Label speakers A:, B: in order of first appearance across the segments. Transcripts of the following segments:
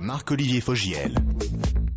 A: Marc-Olivier Fogiel.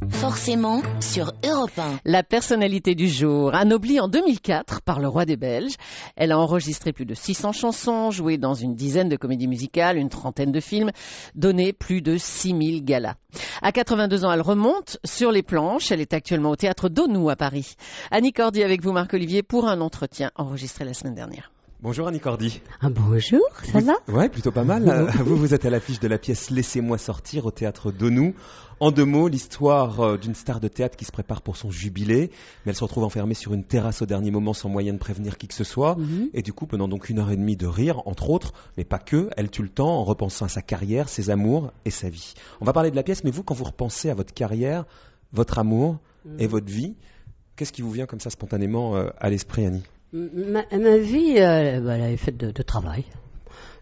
B: Forcément sur Europe 1.
C: La personnalité du jour, anoblie en 2004 par le roi des Belges. Elle a enregistré plus de 600 chansons, joué dans une dizaine de comédies musicales, une trentaine de films, donné plus de 6000 galas. À 82 ans, elle remonte sur les planches. Elle est actuellement au théâtre Donou à Paris. Annie Cordy avec vous, Marc-Olivier, pour un entretien enregistré la semaine dernière.
D: Bonjour Annie Cordy.
E: Bonjour, ça va ?
D: Ouais, plutôt pas mal. Vous êtes à l'affiche de la pièce Laissez-moi sortir au théâtre Donou. En 2 mots, l'histoire d'une star de théâtre qui se prépare pour son jubilé, mais elle se retrouve enfermée sur une terrasse au dernier moment sans moyen de prévenir qui que ce soit. Et du coup, pendant donc 1h30 de rire, entre autres, mais pas que, elle tue le temps en repensant à sa carrière, ses amours et sa vie. On va parler de la pièce, mais vous, quand vous repensez à votre carrière, votre amour et votre vie, qu'est-ce qui vous vient comme ça spontanément à l'esprit, Annie ?
E: Ma vie, elle est faite de travail.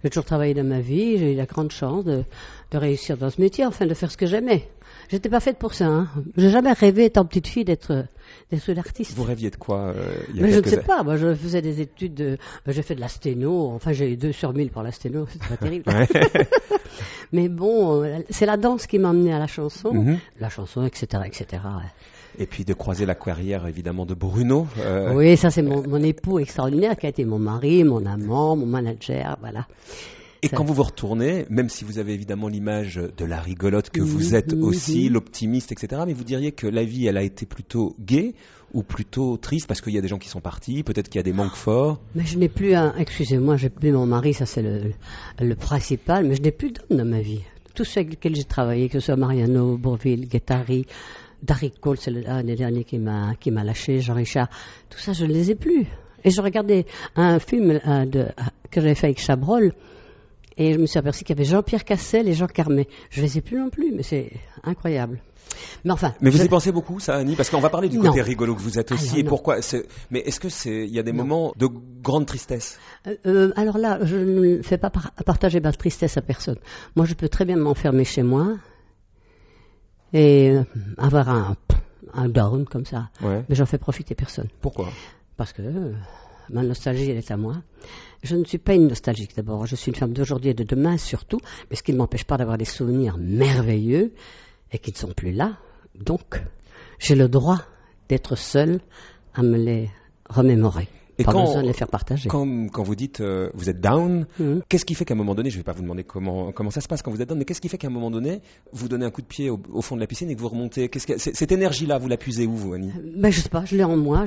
E: J'ai toujours travaillé dans ma vie, j'ai eu la grande chance de réussir dans ce métier, enfin de faire ce que j'aimais. J'étais pas faite pour ça, hein. J'ai jamais rêvé, étant petite fille, d'être une artiste.
D: Vous rêviez de quoi
E: Mais je ne sais pas, moi je faisais des études, j'ai fait de la sténo, enfin j'ai eu 2 sur 1000 pour la sténo, c'était pas terrible. Mais bon, c'est la danse qui m'a amenée à la chanson, etc., etc. Ouais.
D: Et puis de croiser la carrière évidemment de Bruno.
E: Oui, ça c'est mon époux extraordinaire qui a été mon mari, mon amant, mon manager, voilà.
D: Et quand vous vous retournez, même si vous avez évidemment l'image de la rigolote que vous êtes aussi, l'optimiste, etc., mais vous diriez que la vie, elle a été plutôt gaie ou plutôt triste, parce qu'il y a des gens qui sont partis, peut-être qu'il y a des manques forts.
E: Mais je n'ai plus excusez-moi, j'ai plus mon mari, ça c'est le principal, mais je n'ai plus d'hommes dans ma vie. Tous ceux avec lesquels j'ai travaillé, que ce soit Mariano, Bourvil, Guettari, Darry Cole, c'est l'un des derniers qui m'a lâché, Jean-Richard, tout ça je ne les ai plus. Et je regardais un film que j'avais fait avec Chabrol, et je me suis aperçu qu'il y avait Jean-Pierre Cassel et Jean Carmet. Je ne les ai plus non plus, mais c'est incroyable. Mais
D: vous y pensez beaucoup, ça, Annie ? Parce qu'on va parler du côté rigolo que vous êtes aussi.
E: Alors,
D: pourquoi Mais est-ce que il y a des moments de grande tristesse ?
E: Alors là, je ne fais pas partager ma tristesse à personne. Moi, je peux très bien m'enfermer chez moi et avoir un down comme ça.
D: Ouais.
E: Mais j'en fais profiter personne.
D: Pourquoi ?
E: Parce que ma nostalgie, elle est à moi. Je ne suis pas une nostalgique d'abord. Je suis une femme d'aujourd'hui et de demain surtout, mais ce qui ne m'empêche pas d'avoir des souvenirs merveilleux et qui ne sont plus là. Donc, j'ai le droit d'être seule à me les remémorer.
D: Et
E: pas besoin de les faire partager.
D: Quand vous dites vous êtes down, qu'est-ce qui fait qu'à un moment donné, je ne vais pas vous demander comment ça se passe quand vous êtes down, mais qu'est-ce qui fait qu'à un moment donné, vous donnez un coup de pied au fond de la piscine et que vous remontez ? Cette énergie-là, vous la puisez où, vous, Annie ?
E: Je ne sais pas, je l'ai en moi.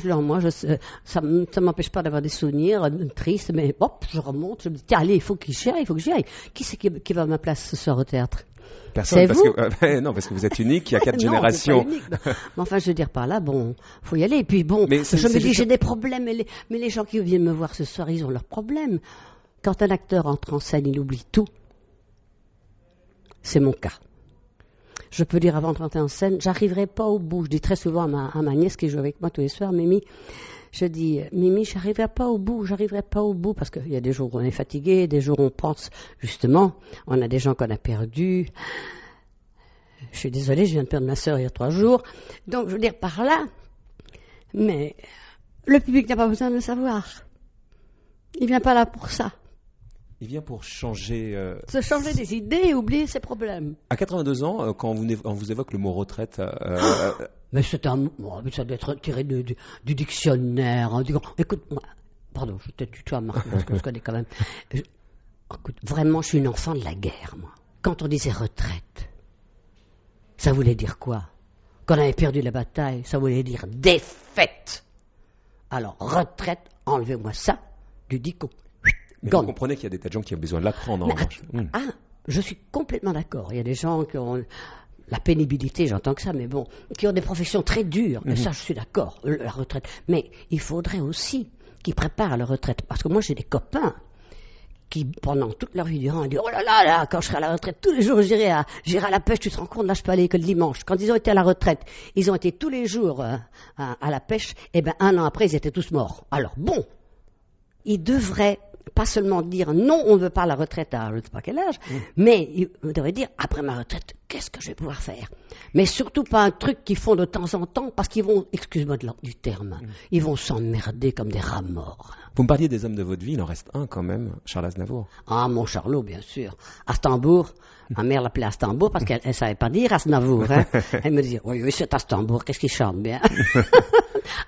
E: Ça ne m'empêche pas d'avoir des souvenirs tristes, mais hop, je remonte, je me dis, tiens, allez, il faut que j'y aille. Qui c'est qui va à ma place ce soir au théâtre ?
D: Personne,
E: c'est
D: non, parce que vous êtes unique, il y a 4 générations.
E: Non, c'est pas unique. Mais enfin, je veux dire par là, faut y aller. Et puis je me dis, j'ai des problèmes, mais les gens qui viennent me voir ce soir, ils ont leurs problèmes. Quand un acteur entre en scène, il oublie tout. C'est mon cas. Je peux dire avant de rentrer en scène, j'arriverai pas au bout. Je dis très souvent à ma nièce qui joue avec moi tous les soirs, Mimi, j'arriverai pas au bout, parce qu'il y a des jours où on est fatigué, des jours où on pense, justement, on a des gens qu'on a perdus. Je suis désolée, je viens de perdre ma sœur il y a 3 jours. Donc, je veux dire par là, mais le public n'a pas besoin de le savoir. Il vient pas là pour ça.
D: Il vient pour changer...
E: Se changer des idées et oublier ses problèmes.
D: À 82 ans, quand on vous évoque le mot retraite...
E: Mais ça doit être tiré du dictionnaire. En disant, écoute-moi, pardon, je te tutoie, Marc, parce qu'on se connaît quand même. Écoute, vraiment, je suis une enfant de la guerre, moi. Quand on disait retraite, ça voulait dire quoi ? Quand on avait perdu la bataille, ça voulait dire défaite. Alors, retraite, enlevez-moi ça du dico.
D: Mais vous comprenez qu'il y a des tas de gens qui ont besoin de l'apprendre, en revanche.
E: Je suis complètement d'accord. Il y a des gens qui ont... La pénibilité, j'entends que ça, mais bon, qui ont des professions très dures. Et ça, je suis d'accord, la retraite. Mais il faudrait aussi qu'ils préparent la retraite. Parce que moi, j'ai des copains qui, pendant toute leur vie durant, disent « Oh là là, quand je serai à la retraite, tous les jours, j'irai à la pêche, tu te rends compte, là, je peux aller que le dimanche. » Quand ils ont été à la retraite, ils ont été tous les jours à la pêche, et bien, 1 an après, ils étaient tous morts. Alors, bon, ils devraient pas seulement dire non, on ne veut pas la retraite à je ne sais pas quel âge, mais il devrait dire après ma retraite, qu'est-ce que je vais pouvoir faire ? Mais surtout pas un truc qu'ils font de temps en temps, parce qu'ils vont, excuse-moi du terme, ils vont s'emmerder comme des rats morts.
D: Vous me parliez des hommes de votre vie, il en reste un quand même, Charles Aznavour.
E: Ah, mon Charlot, bien sûr. Astambour, ma mère l'appelait Astambour parce qu'elle ne savait pas dire Aznavour. Hein. Elle me disait, oui, c'est Astambour, qu'est-ce qu'il chante bien.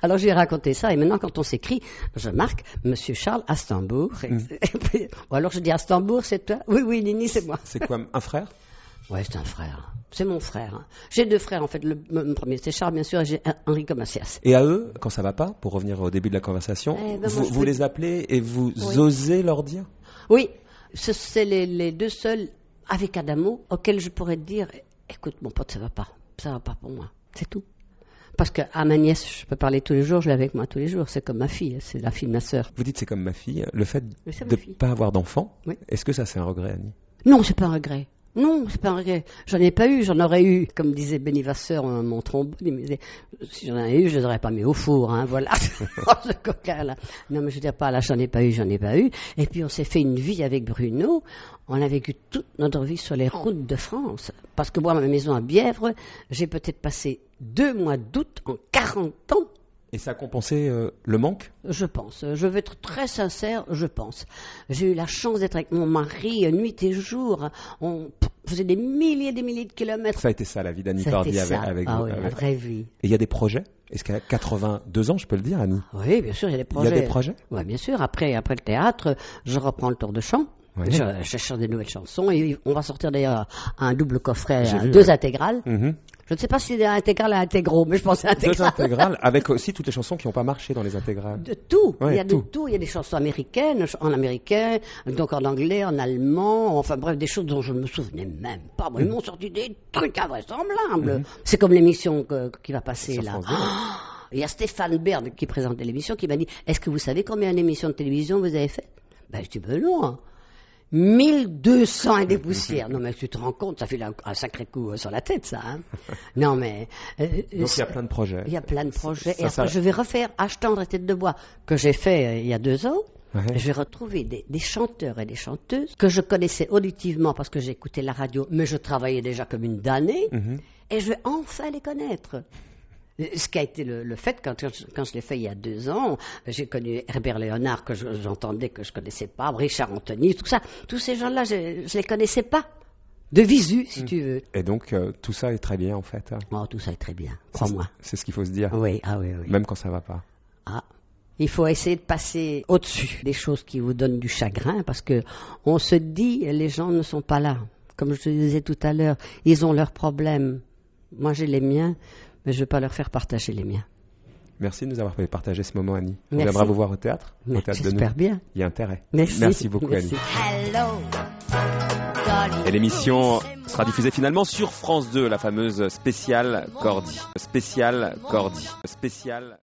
E: Alors j'ai raconté ça, et maintenant quand on s'écrit, je marque Monsieur Charles Astambour. Ou alors je dis Astambour, c'est toi? Oui, Nini, c'est moi.
D: C'est quoi, un frère?
E: Ouais, c'est un frère. C'est mon frère. J'ai deux frères, en fait. Le premier, c'est Charles, bien sûr, et j'ai Enrico Macias.
D: Et à eux, quand ça va pas, pour revenir au début de la conversation, vous les appelez et vous osez leur dire?
E: Oui, c'est les deux seuls, avec Adamo, auxquels je pourrais dire, écoute, mon pote, ça va pas pour moi. C'est tout. Parce qu'à ma nièce, je peux parler tous les jours, je l'ai avec moi tous les jours. C'est comme ma fille, c'est la fille de ma sœur.
D: Vous dites c'est comme ma fille. Le fait de ne pas avoir d'enfant, est-ce que ça c'est un regret, Annie?
E: Non, c'est pas un regret. Non, c'est pas un regret. J'en ai pas eu, j'en aurais eu. Comme disait Benny Vasseur, mon trombone, il me disait, si j'en ai eu, je les aurais pas mis au four, hein, voilà. Ce coquin-là. Non, mais je veux dire pas, là, j'en ai pas eu. Et puis, on s'est fait une vie avec Bruno. On a vécu toute notre vie sur les routes de France. Parce que moi, ma maison à Bièvre, j'ai peut-être passé 2 mois d'août en 40 ans.
D: Et ça a compensé le manque?
E: Je pense. Je veux être très sincère, je pense. J'ai eu la chance d'être avec mon mari nuit et jour. On faisait des milliers de kilomètres.
D: Ça a été ça, la vie d'Annie Cordy avec vous.
E: Oui, la vraie vie.
D: Et il y a des projets? Est-ce qu'à 82 ans, je peux le dire, Annie?
E: Oui, bien sûr, il y a des projets.
D: Il y a des projets?
E: Oui, bien sûr. Après le théâtre, je reprends le tour de chant. Oui. Je chante des nouvelles chansons et on va sortir d'ailleurs un double coffret, 2 intégrales. Je ne sais pas si c'est intégral à intégro, mais je pense à intégral.
D: 2 intégrales, avec aussi toutes les chansons qui n'ont pas marché dans les intégrales.
E: De tout.
D: Ouais,
E: il y a de tout. Il y a des chansons américaines, en américain, donc en anglais, en allemand, enfin bref, des choses dont je ne me souvenais même pas. Bon, ils m'ont sorti des trucs invraisemblables. C'est comme l'émission qui va passer
D: sur
E: là. Il y a Stéphane Baird qui présentait l'émission qui m'a dit, est-ce que vous savez combien d'émissions de télévision vous avez fait? Ben, je dis, ben non, hein. 1200 et des poussières. Non, mais tu te rends compte, ça fait un sacré coup sur la tête, ça. Hein. Non, mais...
D: donc, il y a plein de projets.
E: Il y a plein de projets. Et après, je vais refaire H-Tendre et Tête de Bois, que j'ai fait il y a 2 ans. Je vais retrouver des chanteurs et des chanteuses que je connaissais auditivement parce que j'écoutais la radio, mais je travaillais déjà comme une damnée. Et je vais enfin les connaître. Ce qui a été le fait, quand je l'ai fait il y a 2 ans, j'ai connu Herbert Léonard, que j'entendais, que je connaissais pas, Richard Anthony, tout ça. Tous ces gens-là, je les connaissais pas. De visu, si tu veux.
D: Et donc, tout ça est très bien, en fait.
E: Oh, tout ça est très bien, crois-moi.
D: C'est ce qu'il faut se dire.
E: Oui.
D: Même quand ça va pas.
E: Il faut essayer de passer au-dessus des choses qui vous donnent du chagrin, parce que on se dit, les gens ne sont pas là. Comme je te disais tout à l'heure, ils ont leurs problèmes. Moi, j'ai les miens. Mais je ne vais pas leur faire partager les miens.
D: Merci de nous avoir fait partager ce moment, Annie. On
E: Merci.
D: viendra vous voir au théâtre de nous.
E: J'espère bien.
D: Il y a intérêt.
E: Merci
D: beaucoup,
E: Merci.
D: Annie. Et l'émission sera diffusée finalement sur France 2, la fameuse spéciale Cordy. Spéciale Cordy. Spéciale